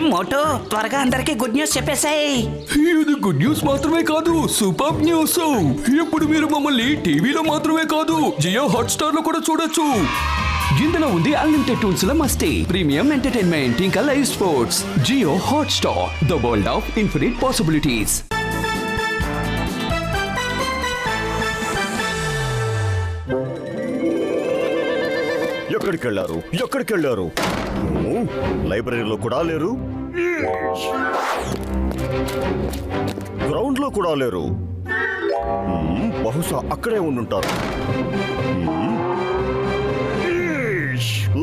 ఏం మోటో త్వరగా అందరికి గుడ్ న్యూస్ చెప్పేసాయి. ఇది గుడ్ న్యూస్ మాత్రమే కాదు, సూపర్ న్యూస్. ఇప్పుడు మీరు మమ్మల్ని టీవీలో మాత్రమే కాదు, జియో హాట్‌స్టార్ లో కూడా చూడొచ్చు. ఇందులో ఉంది అన్లిమిటెడ్ టూల్స్ ల మస్తీ, ప్రీమియం ఎంటర్టైన్మెంట్, ఇంకా live sports. Jio Hotstar, the world of infinite possibilities. ఎక్కడికి వెళ్ళారు? లైబ్రరీలో కూడా లేరు, గ్రౌండ్ లో కూడా లేరు. బహుశా అక్కడే ఉండుంటారు.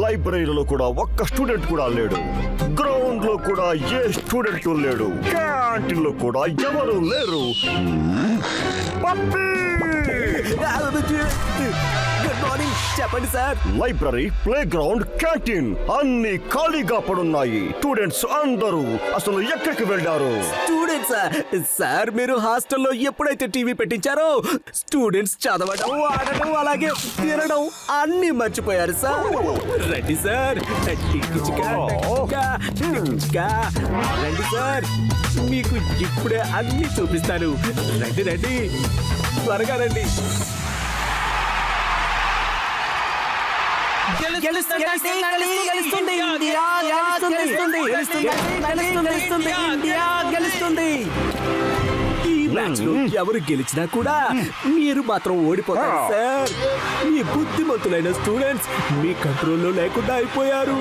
లైబ్రరీలో కూడా ఒక్క స్టూడెంట్ కూడా లేడు, గ్రౌండ్ లో కూడా ఏ స్టూడెంట్ లేడు, క్యాంటీన్ లో కూడా ఎవరు లేరు. గుడ్ మార్నింగ్, చెప్పండి sir. Library, play ground, canteen అన్ని ఖాళీగా పడున్నాయి. స్టూడెంట్స్ అందరూ అసలు ఎక్కడికి వెళ్ళారు? స్టూడెంట్స్ సార్, మీరు హాస్టల్లో ఎప్పుడైతే టీవీ పెట్టించారో స్టూడెంట్స్ చదవడం, ఆడడం, అలాగే తినడం అన్ని మర్చిపోయారు సార్. రండి సార్, రండి సార్, మీకు ఇప్పుడే అన్ని చూపిస్తాను. రండి రండి, త్వరగా రండి. ఈ మ్యాచ్ లో ఎవరు గెలిచినా కూడా మీరు మాత్రం ఓడిపోతారు సార్. మీ బుద్ధిమంతులైన స్టూడెంట్స్ మీ కంట్రోల్లో లేకుండా అయిపోయారు.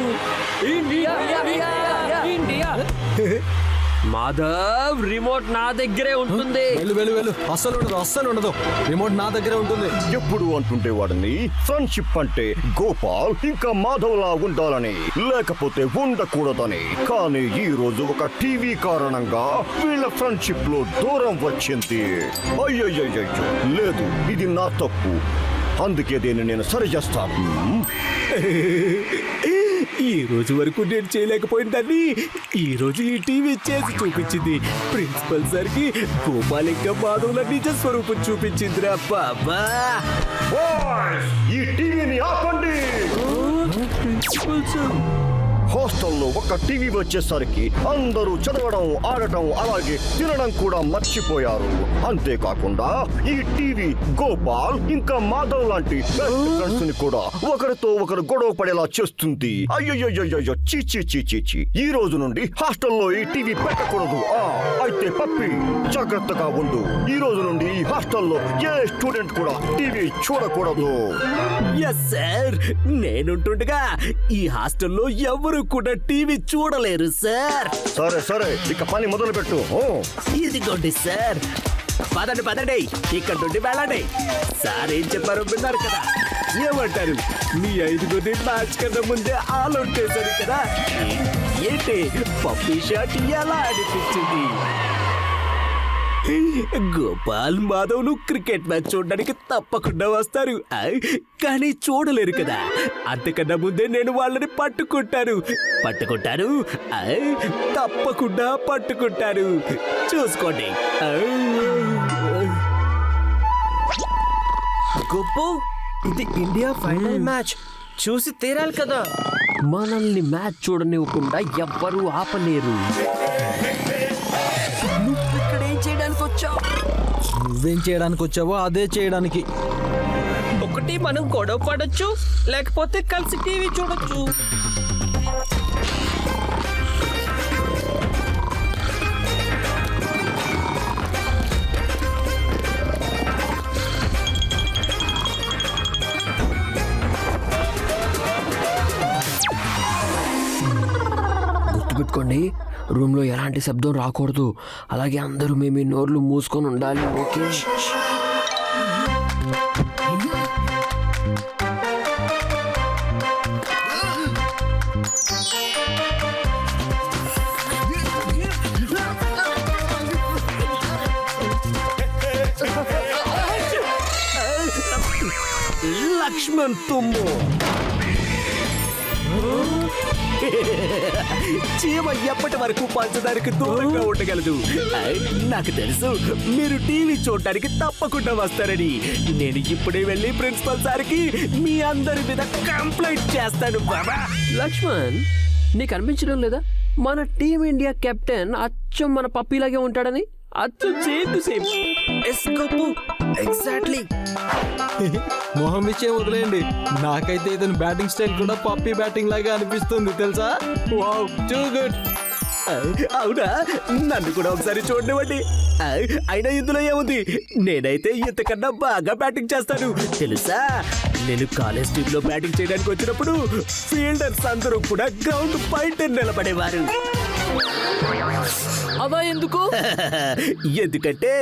మాధవ్, రిమోట్ నా దగ్గరే ఉంటుంది. వెళ్ళు, అస్సలు ఉండదు. రిమోట్ నా దగ్గరే ఉంటుంది. ఎప్పుడు అంటుండే వాడిని ఫ్రెండ్షిప్ అంటే గోపాల్ ఇంకా మాధవ్ లా ఉండాలని, లేకపోతే ఉండకూడదని. కానీ ఈ రోజు ఒక టీవీ కారణంగా వీళ్ళ ఫ్రెండ్షిప్ లో దూరం వచ్చింది. అయ్యయ్యో, లేదు, ఇది నా తప్పు. అందుకే దీన్ని నేను సరి చేస్తాను. ఈ రోజు వరకు నేను చేయలేకపోయిన దాన్ని ఈ రోజు ఈ టీవీ చేసి చూపించింది. ప్రిన్సిపల్ సార్ కి గోపాల్ ఇంకా మాధవ్ల నిజ స్వరూపం చూపించిందిరా బాబా. ఈ టీవీని ఆపండి. ప్రిన్సిపల్ సార్, హాస్టల్లో ఒక టీవీ వచ్చేసరికి అందరూ చదవడం, ఆడటం, అలాగే తినడం కూడా మర్చిపోయారు. అంతేకాకుండా ఈ టీవీ గోపాల్ ఇంకా మాధవ్ లాంటి ఫ్రెండ్స్ ని కూడా ఒకరితో ఒకరు గొడవ పడేలా చేస్తుంది. అయ్యో, చీ. ఈ రోజు నుండి హాస్టల్లో ఈ టీవీ పెట్టకూడదు. అయితే పప్పి, జాగ్రత్తగా ఉండు. ఈ రోజు నుండి ఈ హాస్టల్లో ఏ స్టూడెంట్ కూడా టీవీ చూడకూడదు. ఎస్ సార్, నేనుంటుండగా ఈ హాస్టల్లో ఎవరు కూడా టీవీ చూడలేరు సార్. సరే, ఇక పని మొదలు పెట్టు. ఇదిగోండి సార్, పదండి, ఇక్కడ నుండి వెళ్ళండి. సార్ ఏం చెప్పారో విన్నారు కదా. ఏమంటారు? మీ 5 మ్యాచ్ కన్నా ముందే ఆల్ అవుట్ చేశారు కదా. ఏంటి పప్పీ షాట్ ఎలా అనిపించింది? గోపాల్, మాధవ్లు క్రికెట్ మ్యాచ్ చూడడానికి తప్పకుండా వస్తారు, కానీ చూడలేరు కదా. అంతకన్నా ముందే నేను వాళ్ళని పట్టుకుంటాను. తప్పకుండా పట్టుకుంటాను. చూసుకోండి. గొప్ప, ఇది ఇండియా ఫైనల్ మ్యాచ్, చూసి తీరాలి కదా. మనల్ని మ్యాచ్ చూడనివ్వకుండా ఎవ్వరూ ఆపలేరు. నువ్వేం చేయడానికి వచ్చావో అదే చేయడానికి. ఒకటి మనం గొడవ పడొచ్చు, లేకపోతే కలిసి టీవీ చూడొచ్చు. గుర్తుపెట్టుకోండి, రూమ్ లో ఎలాంటి శబ్దం రాకూడదు. అలాగే అందరూ మేము నోర్లు మూసుకొని ఉండాలి. ఓకే? లక్ష్మణ్ తుమ్ము. చీమ ఎప్పటి వరకు పంచదారికి దూరంగా ఉండగలదు. నాకు తెలుసు మీరు టీవీ చూడటానికి తప్పకుండా వస్తారని. నేను ఇప్పుడే వెళ్ళి ప్రిన్సిపల్ సార్కి మీ అందరి మీద కంప్లైంట్ చేస్తాను బాబా. లక్ష్మణ్, నీకు అనిపించడం లేదా మన టీమిండియా కెప్టెన్ అచ్చం మన పప్పీలాగే ఉంటాడని. అచ్చం సేమ్ టు సేమ్. ఎగ్జాక్ట్లీ. మొహం విషయం వదిలేయండి, నాకైతే ఇతని బ్యాటింగ్ స్టైల్ కూడా పప్పీ బ్యాటింగ్ లాగా అనిపిస్తుంది తెలుసా. Wow, too good. అవునా, నన్ను కూడా ఒకసారి చూడనివ్వండి. అయినా ఇందులో ఏముంది, నేనైతే ఇంతకన్నా బాగా బ్యాటింగ్ చేస్తాను తెలుసా. నేను కాలేజ్ టీమ్ లో బ్యాటింగ్ చేయడానికి వచ్చినప్పుడు ఫీల్డర్స్ అందరూ కూడా గ్రౌండ్ బయట నిలబడేవారు. అదా ఎందుకు? ఎందుకంటే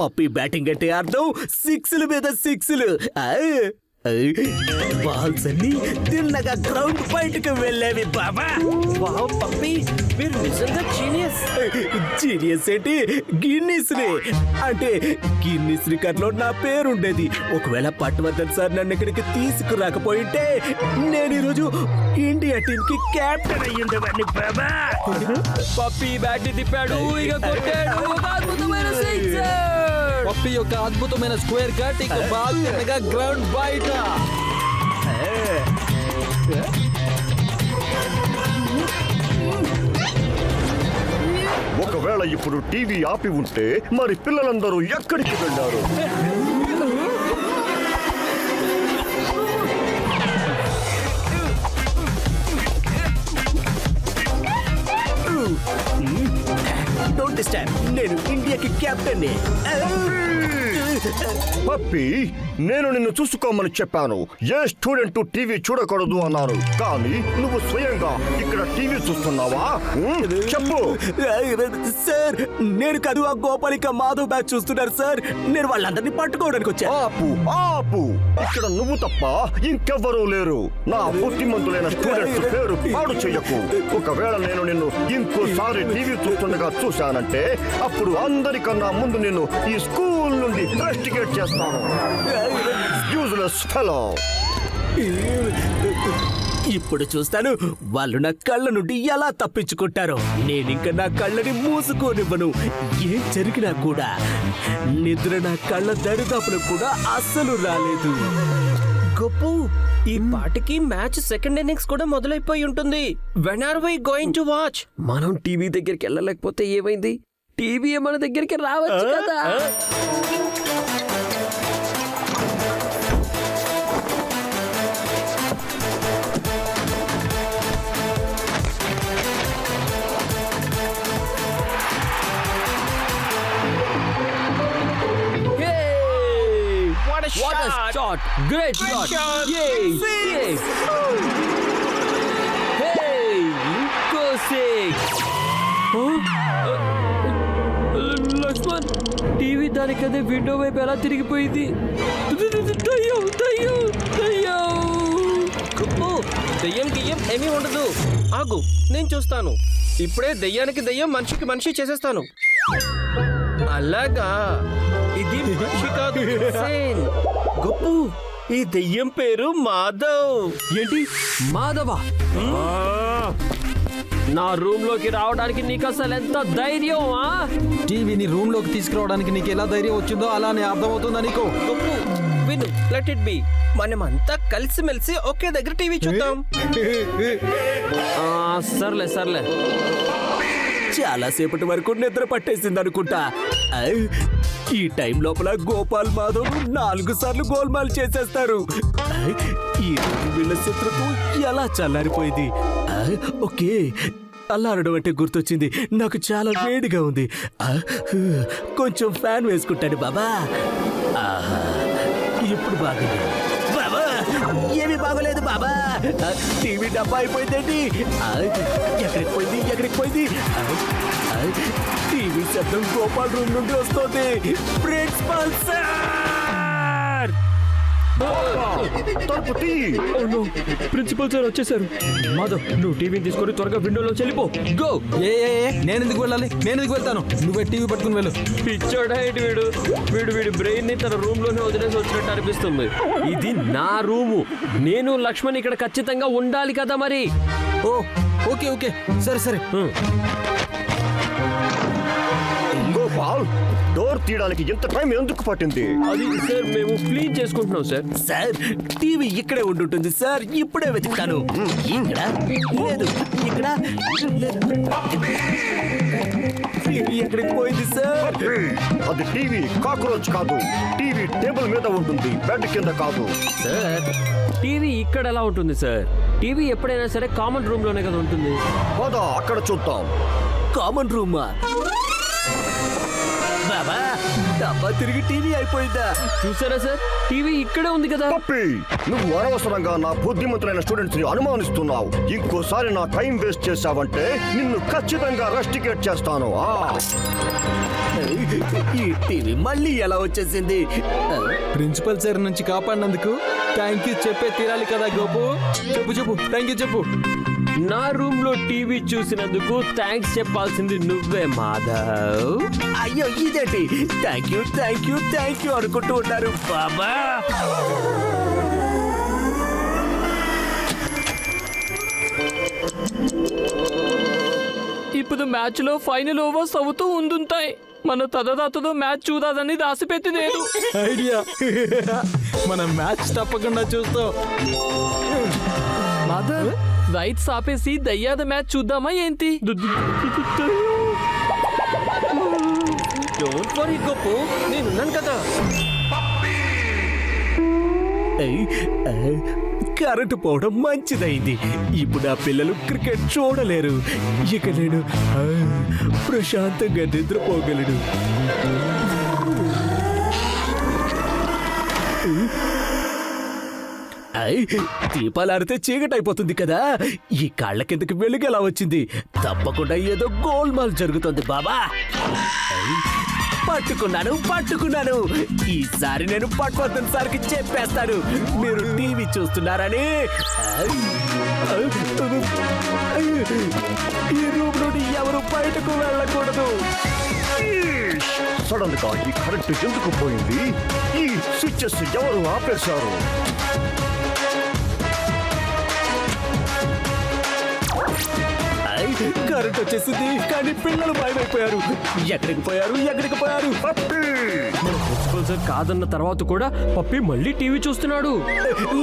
పప్పి బ్యాటింగ్ అంటే అర్థం సిక్స్ల మీద సిక్స్లు. బాల్స్ అన్ని తిన్నగా గ్రౌండ్ బయటకు వెళ్ళేవి బాబా. వావ్ పప్పీ, మీరు నిజంగా జీనియస్. జీనియస్ ఏంటి, గిన్నీస్ ని. అంటే గిన్నీస్ రికార్డ్ లో నా పేరు ఉండేది. ఒకవేళ పట్వర్ధన్ సార్ నన్ను ఇక్కడికి తీసుకురాకపోయింటే నేను ఈరోజు ఇండియా టీమ్ కి కెప్టెన్ అయ్యిండేవాడిని బాబా. పప్పీ బ్యాట్ తిప్పాడు, ఇక కొట్టాడు. ఒక అద్భుతమైన సిక్సర్. పప్పీ యొక్క అద్భుతమైన స్క్వేర్ కట్, ఇక బాల్ తిన్నగా గ్రౌండ్ బయట. ఒకవేళ ఇప్పుడు టీవీ ఆపి ఉంటే మరి పిల్లలందరూ ఎక్కడికి వెళ్ళారు? డోంట్ డిస్టర్బ్, నేను ఇండియాకి కెప్టెన్. పప్పి, నేను నిన్ను చూసుకోమని చెప్పాను. ఏ స్టూడెంట్ టీవీ చూడకూడదు అన్నారు, కానీ నువ్వు స్వయంగా ఇక్కడ టీవీ చూస్తున్నావా? చెప్పు. సార్, నేను కాదు, ఆ గోపాలిక మాధవ్ బ్యాచ్ చూస్తున్నారు సార్. నేను వాళ్ళందరినీ పట్టుకోవడానికి వచ్చా. ఆపు ఆపు, ఇక్కడ నువ్వు తప్ప ఇంకెవ్వరూ లేరు. నా బుద్ధిమంతులైన స్టూడెంట్స్ పేరు పాడు చెయ్యకు. ఒకవేళ నేను నిన్ను ఇంకోసారి టీవీ చూస్తుండగా చూశానంటే అప్పుడు అందరికన్నా ముందు నేను ఈ స్కూల్ నుండి రెస్టికేట్ చేస్తాను. Useless fellow. ఇప్పుడు చూస్తాను వాళ్ళు నా కళ్ళ నుండి ఎలా తప్పించుకుంటారో. నేనింక నా కళ్ళని మూసుకోనివ్వను. ఏం జరిగినా కూడా. నిద్ర నా కళ్ళ దరిదాపులు కూడా అస్సలు రాలేదు. గొప్పు, ఈ పాటికి మ్యాచ్ సెకండ్ ఇన్నింగ్స్ కూడా మొదలైపోయి ఉంటుంది. When are we going to watch? మనం టీవీ దగ్గరికి వెళ్ళలేకపోతే ఏమైంది? టీవీ మన దగ్గరికి రావచ్చు కదా. What a shot! Great shot! Yay! Yay! Hey! Go six! Lakshman, TV దానికదే విండో వైపు ఎలా తిరిగిపోయింది? దయ్యం దయ్యం దయ్యం! దయ్యం గియ్యం ఏమీ ఉండదు. ఆగు, నేను చూస్తాను. ఇప్పుడే దయ్యానికి దయ్యం, మనిషికి మనిషి చేసేస్తాను. అలాగా, ఇది మనిషి కాదు. గొప్పు, ఈ దెయ్యం పేరు మాధవ్. ఏంటి మాధవ? నా రూమ్ లోకి రావడానికి నీకు అసలు ఎంత ధైర్యం? టీవీని రూమ్ లోకి తీసుకురావడానికి నీకు ఎలా ధైర్యం వచ్చిందో అలానే అర్థమవుతుందా నీకు? గొప్పు, విను, లెట్ ఇట్ బి. మనమంతా కలిసిమెలిసి ఒకే దగ్గర టీవీ చూద్దాం. సర్లే సర్లే. చాలా సేపటి వరకు నిద్ర పట్టేసింది అనుకుంటా. ఈ టైం లోపల గోపాల్ మాధవ్ 4 సార్లు గోల్మాల్ చేసేస్తారు. ఈ రోజు వీళ్ళ శత్రుత్వం ఎలా చల్లారిపోయింది. ఓకే, అల్లారడం అంటే గుర్తొచ్చింది. నాకు చాలా వేడిగా ఉంది. కొంచెం ఫ్యాన్ వేసుకుంటాను బాబా. ఇప్పుడు బాగుంది బాబా. ఏమి బాగోలేదు బాబా. టీవీ డబ్బా అయిపోయిందండి. ఎక్కడికి పోయింది, ఎక్కడికి పోయింది? టీవీ శబ్దం గోపాల్ రూమ్ నుండి వస్తుంది. Principal sir! తలుపు తీ. ప్రిన్సిపల్ సార్ వచ్చేసారు. మాధవ్, నువ్వు టీవీని తీసుకొని త్వరగా విండోలో చెల్లిపో. గో. నేను ఎందుకు వెళ్ళాలి? నేను ఎందుకు వెళ్తాను? నువ్వే టీవీ పట్టుకుని వెళ్ళు. పిచ్చోడా వీడి బ్రెయిన్ ని తన రూమ్ లోనే వదిలేసి వచ్చినట్టు అనిపిస్తుంది. ఇది నా రూము. నేను లక్ష్మణ్ ఇక్కడ ఖచ్చితంగా ఉండాలి కదా మరి. ఓ ఓకే ఓకే, సరే సరే. గోపాల్, డోర్ తీయడానికి ఎంత టైం ఎందుకు పట్టింది? అది సార్ మేము క్లీన్ చేసుకుంటున్నాం సార్. సార్ టీవీ ఇక్కడే ఉండుంటుంది సార్, ఇప్పుడే వెతుకుతాను. ఇక్కడ లేదు, ఇక్కడ లేదు. ఎక్కడికి పోయింది సార్? అది టీవీ కాక్రోచ్ కాదు. టీవీ టేబుల్ మీద ఉంటుంది, బెడ్ కింద కాదు. సార్ టీవీ ఇక్కడ ఎలా ఉంటుంది సార్? టీవీ ఎప్పుడైనా సరే కామన్ రూమ్ లోనే కదా ఉంటుంది. పద అక్కడ చూద్దాం. కామన్ రూమా? బాబా, డబ్బా తిరిగి టీవీ అయిపోయిందా? చూసారా సార్, టీవీ ఇక్కడే ఉంది కదా. పప్పి, నువ్వు అనవసరంగా నా బుద్ధిమంతులైన స్టూడెంట్స్ ని అనుమానిస్తున్నావు. ఇంకోసారి నా టైం వేస్ట్ చేశావంటే నిన్ను ఖచ్చితంగా రస్టికేట్ చేస్తాను. ఈ టీవీ మళ్ళీ ఎలా వచ్చేసింది? ప్రిన్సిపల్ సార్ నుంచి కాపాడినందుకు థ్యాంక్ యూ చెప్పే తీరాలి కదా గోపు. చెప్పు చెప్పు, థ్యాంక్ యూ చెప్పు. నా రూమ్ లో టీవీ చూసినందుకు థ్యాంక్స్ చెప్పాల్సింది నువ్వే మాధవ్. అయ్యో ఇదేంటి thank you thank you thank you అనుకుంటూ ఉంటారు బాబా. ఇప్పుడు మ్యాచ్ లో ఫైనల్ ఓవర్స్ అవుతూ ఉండుంటాయి. మన తదదాతతో మ్యాచ్ చూడాలని దాసిపెట్టిలేదు. ఐడియా. మనం మ్యాచ్ తప్పకుండా చూస్తాం. మాధవ్, రైట్స్ ఆపేసి దయ్యాద మ్యాచ్ చూద్దామా ఏంటి? డోంట్ వరీ గోపు, నేనున్నాను కదా. కరెంటు పోవడం మంచిదైంది. ఇప్పుడు ఆ పిల్లలు క్రికెట్ చూడలేరు. ఇక నేను ప్రశాంతంగా నిద్రపోగలను. దీపాలాడితే చీకటి అయిపోతుంది కదా. ఈ కాళ్ళ కిందకి వెలుగు ఎలా వచ్చింది? తప్పకుండా ఏదో గోల్మాల్ జరుగుతుంది బాబా. పట్టుకున్నాను. ఈసారి నేను పట్టుకొద్దని సార్కి చెప్పేస్తాను మీరు టీవీ చూస్తున్నారని. ఈ రూమ్ నుండి ఎవరు బయటకు వెళ్ళకూడదు. సడన్ గా ఈ కరెంట్ ఎందుకు పోయింది? ఈ స్విచ్చెస్ ఎవరు ఆపేశారు? కరెంట్ వచ్చేసింది, కానీ పిల్లలు భయమైపోయారు. ఎక్కడికి పోయారు? ప్రిన్సిపల్ సార్ కాదన్న తర్వాత కూడా పప్పి మళ్ళీ టీవీ చూస్తున్నాడు.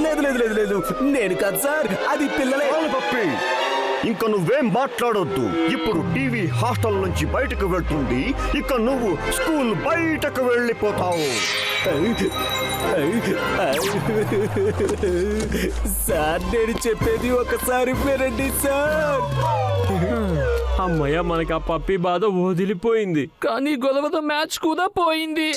లేదు, నేను కాదు సార్, అది పిల్లలే. పప్పి, ఇంకా నువ్వేం మాట్లాడొద్దు. ఇప్పుడు టీవీ హాస్టల్ నుంచి బయటకు వెళ్తుంది. ఇక నువ్వు స్కూల్ బయటకు వెళ్ళిపోతావు. సార్ నేను చెప్పేది ఒకసారి వినండి సార్. అమ్మయ్య, మనకి ఆ పప్పి బాధ వదిలిపోయింది. కానీ గొడవతో మ్యాచ్ కూడా పోయింది.